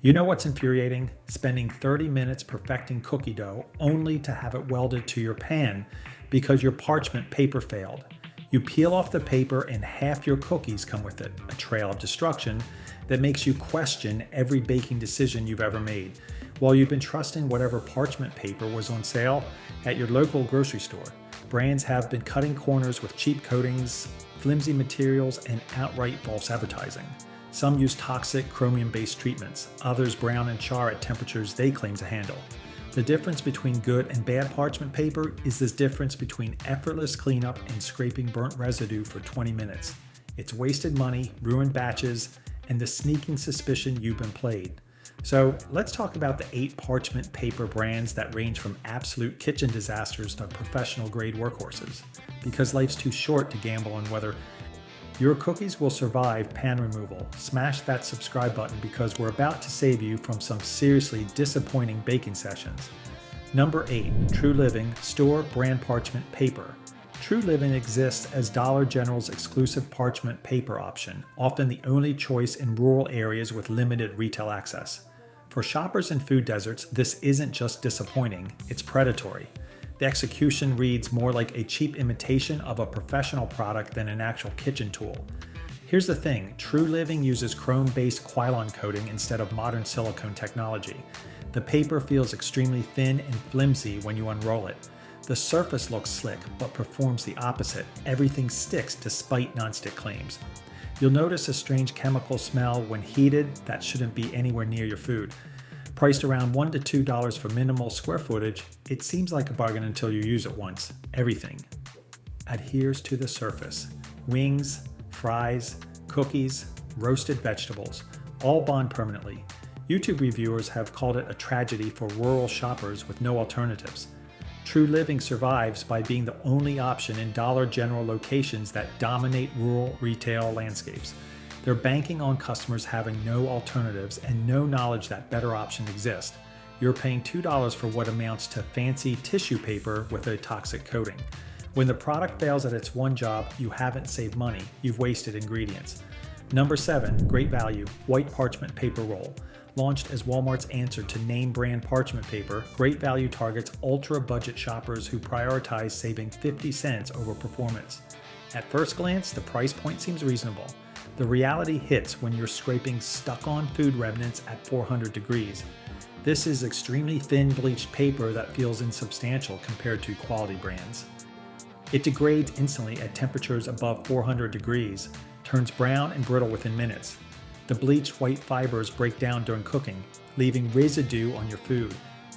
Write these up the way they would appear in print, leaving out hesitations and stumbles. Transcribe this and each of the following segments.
You know what's infuriating? Spending 30 minutes perfecting cookie dough only to have it welded to your pan because your parchment paper failed. You peel off the paper and half your cookies come with it, a trail of destruction that makes you question every baking decision you've ever made, while you've been trusting whatever parchment paper was on sale at your local grocery store. Brands have been cutting corners with cheap coatings, flimsy materials, and outright false advertising. Some use toxic chromium-based treatments, others brown and char at temperatures they claim to handle. The difference between good and bad parchment paper is this difference between effortless cleanup and scraping burnt residue for 20 minutes. It's wasted money, ruined batches, and the sneaking suspicion you've been played. So let's talk about the 8 parchment paper brands that range from absolute kitchen disasters to professional grade workhorses, because life's too short to gamble on whether your cookies will survive pan removal. Smash that subscribe button because we're about to save you from some seriously disappointing baking sessions. Number 8, True Living Store Brand Parchment Paper. True Living exists as Dollar General's exclusive parchment paper option, often the only choice in rural areas with limited retail access. For shoppers in food deserts, this isn't just disappointing, it's predatory. The execution reads more like a cheap imitation of a professional product than an actual kitchen tool. Here's the thing, True Living uses chrome-based Quilon coating instead of modern silicone technology. The paper feels extremely thin and flimsy when you unroll it. The surface looks slick, but performs the opposite. Everything sticks despite nonstick claims. You'll notice a strange chemical smell when heated that shouldn't be anywhere near your food. Priced around $1 to $2 for minimal square footage, it seems like a bargain until you use it once. Everything adheres to the surface. Wings, fries, cookies, roasted vegetables, all bond permanently. YouTube reviewers have called it a tragedy for rural shoppers with no alternatives. True Living survives by being the only option in Dollar General locations that dominate rural retail landscapes. They're banking on customers having no alternatives and no knowledge that better options exist. You're paying $2 for what amounts to fancy tissue paper with a toxic coating. When the product fails at its one job, you haven't saved money, you've wasted ingredients. Number 7, Great Value White Parchment Paper Roll. Launched as Walmart's answer to name brand parchment paper, Great Value targets ultra-budget shoppers who prioritize saving 50 cents over performance. At first glance, the price point seems reasonable. The reality hits when you're scraping stuck-on food remnants at 400 degrees. This is extremely thin bleached paper that feels insubstantial compared to quality brands. It degrades instantly at temperatures above 400 degrees, turns brown and brittle within minutes. The bleached white fibers break down during cooking, leaving residue on your food.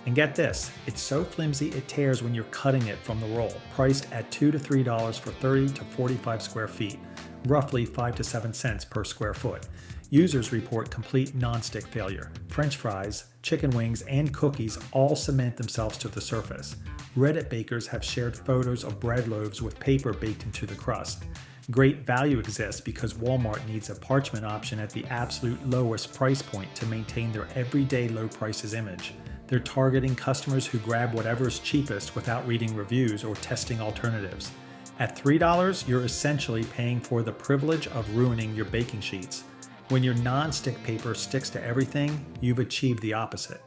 And get this, it's so flimsy it tears when you're cutting it from the roll, priced at $2 to $3 for 30 to 45 square feet, roughly 5 to 7 cents per square foot. Users report complete non-stick failure. French fries, chicken wings, and cookies all cement themselves to the surface. Reddit bakers have shared photos of bread loaves with paper baked into the crust. Great Value exists because Walmart needs a parchment option at the absolute lowest price point to maintain their everyday low prices image. They're targeting customers who grab whatever's cheapest without reading reviews or testing alternatives. At $3, you're essentially paying for the privilege of ruining your baking sheets. When your non-stick paper sticks to everything, you've achieved the opposite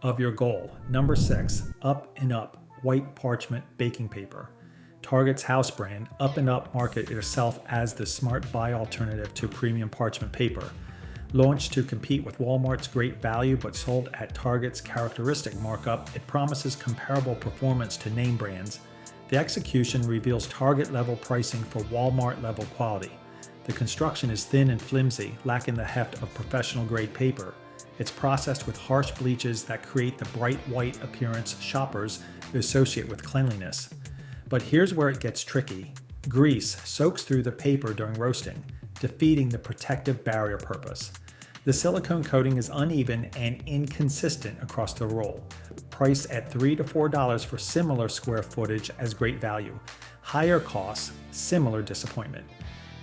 of your goal. Number 6, Up and Up White Parchment Baking Paper. Target's house brand, Up and Up market itself as the smart buy alternative to premium parchment paper. Launched to compete with Walmart's Great Value but sold at Target's characteristic markup, it promises comparable performance to name brands. The execution reveals Target-level pricing for Walmart-level quality. The construction is thin and flimsy, lacking the heft of professional-grade paper. It's processed with harsh bleaches that create the bright white appearance shoppers associate with cleanliness. But here's where it gets tricky. Grease soaks through the paper during roasting, defeating the protective barrier purpose. The silicone coating is uneven and inconsistent across the roll, priced at $3 to $4 for similar square footage as Great Value. Higher costs, similar disappointment.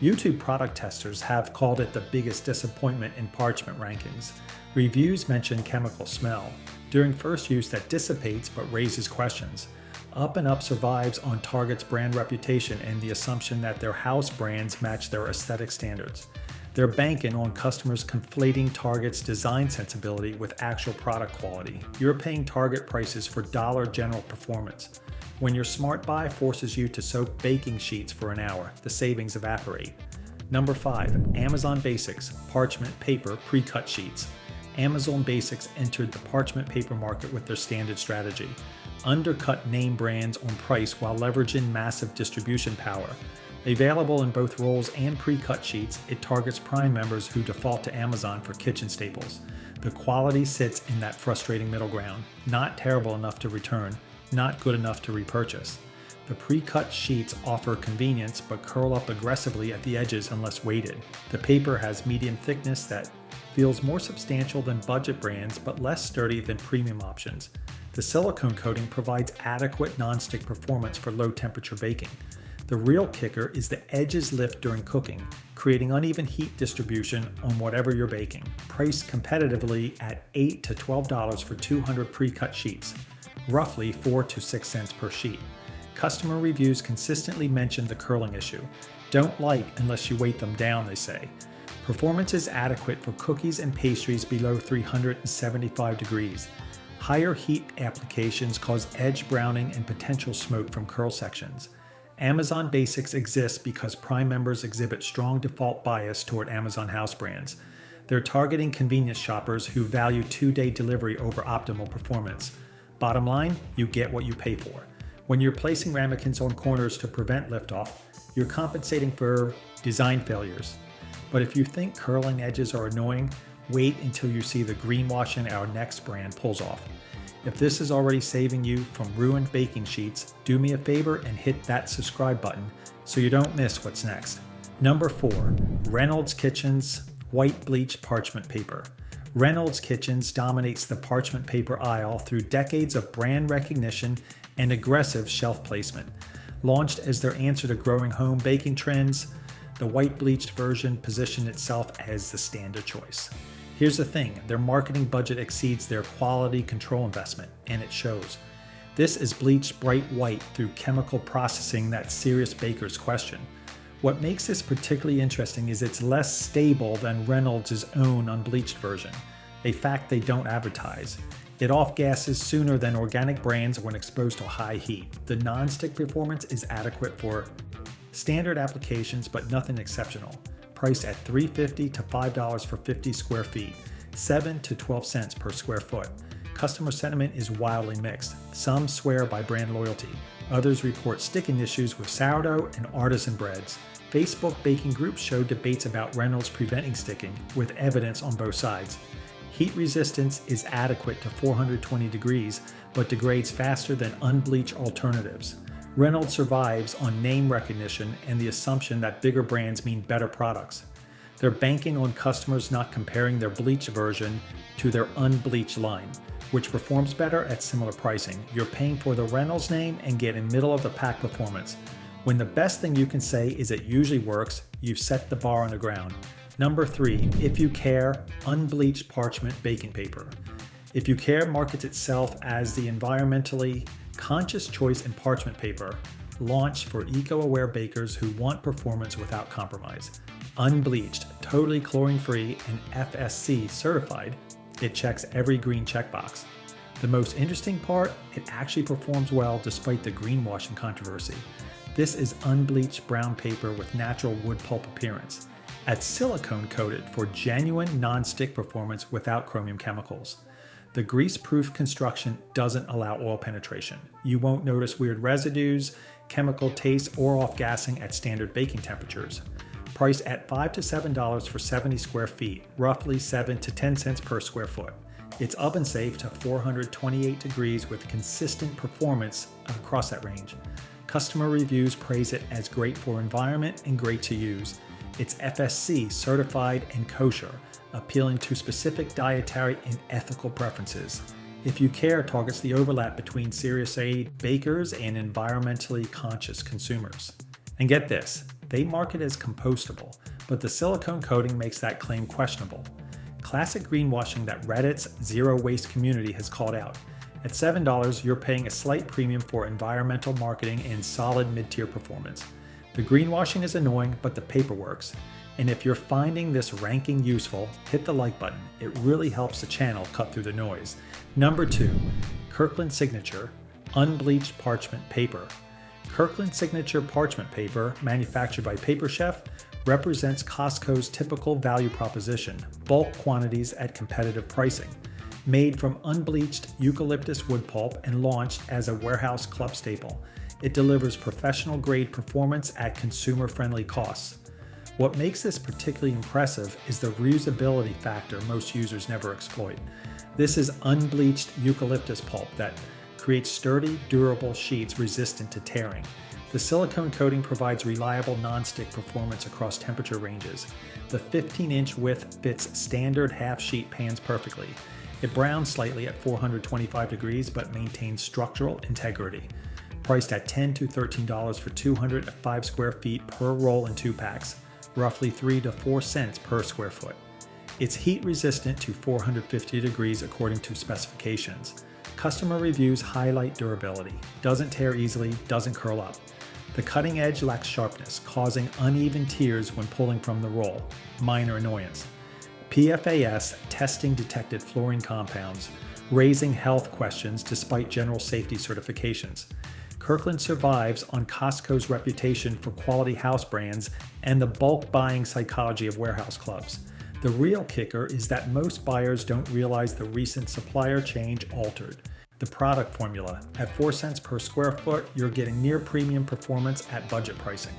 YouTube product testers have called it the biggest disappointment in parchment rankings. Reviews mention chemical smell. During first use that dissipates but raises questions. Up and Up survives on Target's brand reputation and the assumption that their house brands match their aesthetic standards. They're banking on customers conflating Target's design sensibility with actual product quality. You're paying Target prices for Dollar General performance. When your smart buy forces you to soak baking sheets for an hour, the savings evaporate. Number 5. Amazon Basics Parchment Paper Pre-Cut Sheets. Amazon Basics entered the parchment paper market with their standard strategy. Undercut name brands on price while leveraging massive distribution power. Available in both rolls and pre-cut sheets, it targets Prime members who default to Amazon for kitchen staples. The quality sits in that frustrating middle ground. Not terrible enough to return, not good enough to repurchase. The pre-cut sheets offer convenience but curl up aggressively at the edges unless weighted. The paper has medium thickness that feels more substantial than budget brands but less sturdy than premium options. The silicone coating provides adequate non-stick performance for low temperature baking. The real kicker is the edges lift during cooking, creating uneven heat distribution on whatever you're baking. Priced competitively at $8 to $12 for 200 pre-cut sheets, roughly 4 to 6 cents per sheet. Customer reviews consistently mention the curling issue. Don't like unless you weight them down, they say. Performance is adequate for cookies and pastries below 375 degrees. Higher heat applications cause edge browning and potential smoke from curl sections. Amazon Basics exists because Prime members exhibit strong default bias toward Amazon house brands. They're targeting convenience shoppers who value 2-day delivery over optimal performance. Bottom line, you get what you pay for. When you're placing ramekins on corners to prevent liftoff, you're compensating for design failures. But if you think curling edges are annoying, wait until you see the greenwashing our next brand pulls off. If this is already saving you from ruined baking sheets, do me a favor and hit that subscribe button so you don't miss what's next. Number 4. Reynolds Kitchens White Bleached Parchment Paper. Reynolds Kitchens dominates the parchment paper aisle through decades of brand recognition and aggressive shelf placement. Launched as their answer to growing home baking trends, the white bleached version positioned itself as the standard choice. Here's the thing, their marketing budget exceeds their quality control investment, and it shows. This is bleached bright white through chemical processing that serious bakers question. What makes this particularly interesting is it's less stable than Reynolds' own unbleached version, a fact they don't advertise. It off-gasses sooner than organic brands when exposed to high heat. The non-stick performance is adequate for standard applications, but nothing exceptional. Priced at $3.50 to $5 for 50 square feet, 7 to 12 cents per square foot. Customer sentiment is wildly mixed. Some swear by brand loyalty. Others report sticking issues with sourdough and artisan breads. Facebook baking groups show debates about Reynolds preventing sticking, with evidence on both sides. Heat resistance is adequate to 420 degrees, but degrades faster than unbleached alternatives. Reynolds survives on name recognition and the assumption that bigger brands mean better products. They're banking on customers not comparing their bleached version to their unbleached line, which performs better at similar pricing. You're paying for the Reynolds name and getting middle of the pack performance. When the best thing you can say is it usually works, you've set the bar on the ground. Number 3, If You Care, Unbleached Parchment Baking Paper. If You Care markets itself as the environmentally conscious choice in parchment paper, launched for eco-aware bakers who want performance without compromise. Unbleached, totally chlorine-free, and FSC certified, it checks every green checkbox. The most interesting part, it actually performs well despite the greenwashing controversy. This is unbleached brown paper with natural wood pulp appearance. It's silicone coated for genuine non-stick performance without chromium chemicals. The grease-proof construction doesn't allow oil penetration. You won't notice weird residues, chemical taste, or off-gassing at standard baking temperatures. Priced at $5 to $7 for 70 square feet, roughly 7 to 10 cents per square foot. It's oven safe to 428 degrees with consistent performance across that range. Customer reviews praise it as great for environment and great to use. It's FSC certified and kosher, appealing to specific dietary and ethical preferences. If You Care targets the overlap between serious A bakers and environmentally conscious consumers. And get this, they market as compostable, but the silicone coating makes that claim questionable. Classic greenwashing that Reddit's zero waste community has called out. At $7, you're paying a slight premium for environmental marketing and solid mid-tier performance. The greenwashing is annoying, but the paper works. And if you're finding this ranking useful, hit the like button. It really helps the channel cut through the noise. Number 2, Kirkland Signature Unbleached Parchment Paper. Kirkland Signature Parchment Paper, manufactured by Paper Chef, represents Costco's typical value proposition, bulk quantities at competitive pricing. Made from unbleached eucalyptus wood pulp and launched as a warehouse club staple, it delivers professional-grade performance at consumer-friendly costs. What makes this particularly impressive is the reusability factor most users never exploit. This is unbleached eucalyptus pulp that creates sturdy, durable sheets resistant to tearing. The silicone coating provides reliable non-stick performance across temperature ranges. The 15-inch width fits standard half-sheet pans perfectly. It browns slightly at 425 degrees but maintains structural integrity. Priced at $10 to $13 for 205 square feet per roll in 2 packs, roughly 3 to 4 cents per square foot. It's heat resistant to 450 degrees according to specifications. Customer reviews highlight durability, doesn't tear easily, doesn't curl up. The cutting edge lacks sharpness, causing uneven tears when pulling from the roll, minor annoyance. PFAS testing detected fluorine compounds, raising health questions despite general safety certifications. Kirkland survives on Costco's reputation for quality house brands and the bulk buying psychology of warehouse clubs. The real kicker is that most buyers don't realize the recent supplier change altered the product formula. At 4 cents per square foot, you're getting near premium performance at budget pricing.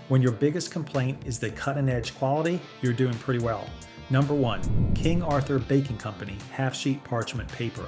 When your biggest complaint is the cutting-edge quality, you're doing pretty well. Number 1, King Arthur Baking Company half-sheet parchment paper.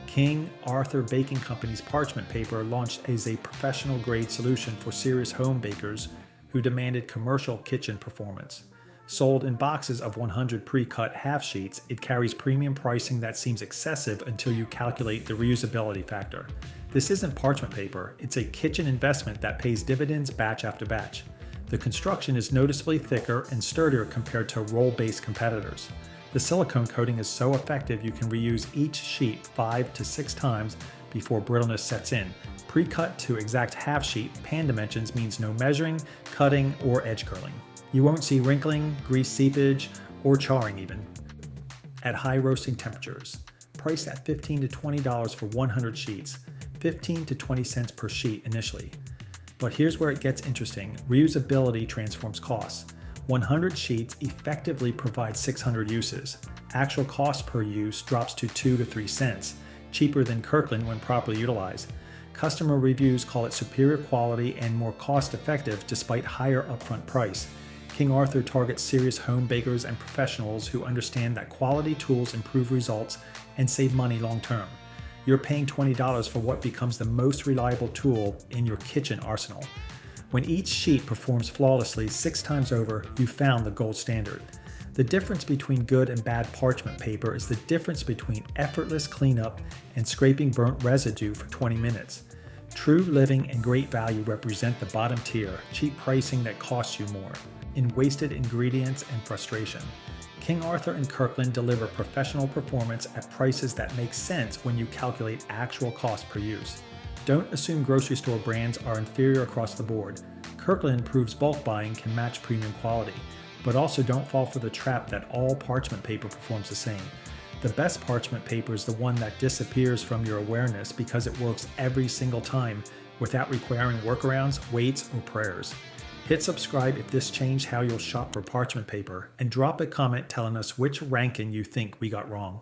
King Arthur Baking Company's parchment paper launched as a professional-grade solution for serious home bakers who demanded commercial kitchen performance. Sold in boxes of 100 pre-cut half sheets, it carries premium pricing that seems excessive until you calculate the reusability factor. This isn't parchment paper, it's a kitchen investment that pays dividends batch after batch. The construction is noticeably thicker and sturdier compared to roll-based competitors. The silicone coating is so effective you can reuse each sheet 5 to 6 times before brittleness sets in. Pre-cut to exact half sheet pan dimensions means no measuring, cutting, or edge curling. You won't see wrinkling, grease seepage, or charring even. At high roasting temperatures. Priced at $15 to $20 for 100 sheets, 15 to 20 cents per sheet initially. But here's where it gets interesting. Reusability transforms costs. 100 sheets effectively provide 600 uses. Actual cost per use drops to 2 to 3 cents, cheaper than Kirkland when properly utilized. Customer reviews call it superior quality and more cost-effective despite higher upfront price. King Arthur targets serious home bakers and professionals who understand that quality tools improve results and save money long-term. You're paying $20 for what becomes the most reliable tool in your kitchen arsenal. When each sheet performs flawlessly 6 times over, you've found the gold standard. The difference between good and bad parchment paper is the difference between effortless cleanup and scraping burnt residue for 20 minutes. True living and great value represent the bottom tier, cheap pricing that costs you more, in wasted ingredients and frustration. King Arthur and Kirkland deliver professional performance at prices that make sense when you calculate actual cost per use. Don't assume grocery store brands are inferior across the board. Kirkland proves bulk buying can match premium quality, but also don't fall for the trap that all parchment paper performs the same. The best parchment paper is the one that disappears from your awareness because it works every single time without requiring workarounds, waits, or prayers. Hit subscribe if this changed how you'll shop for parchment paper, and drop a comment telling us which ranking you think we got wrong.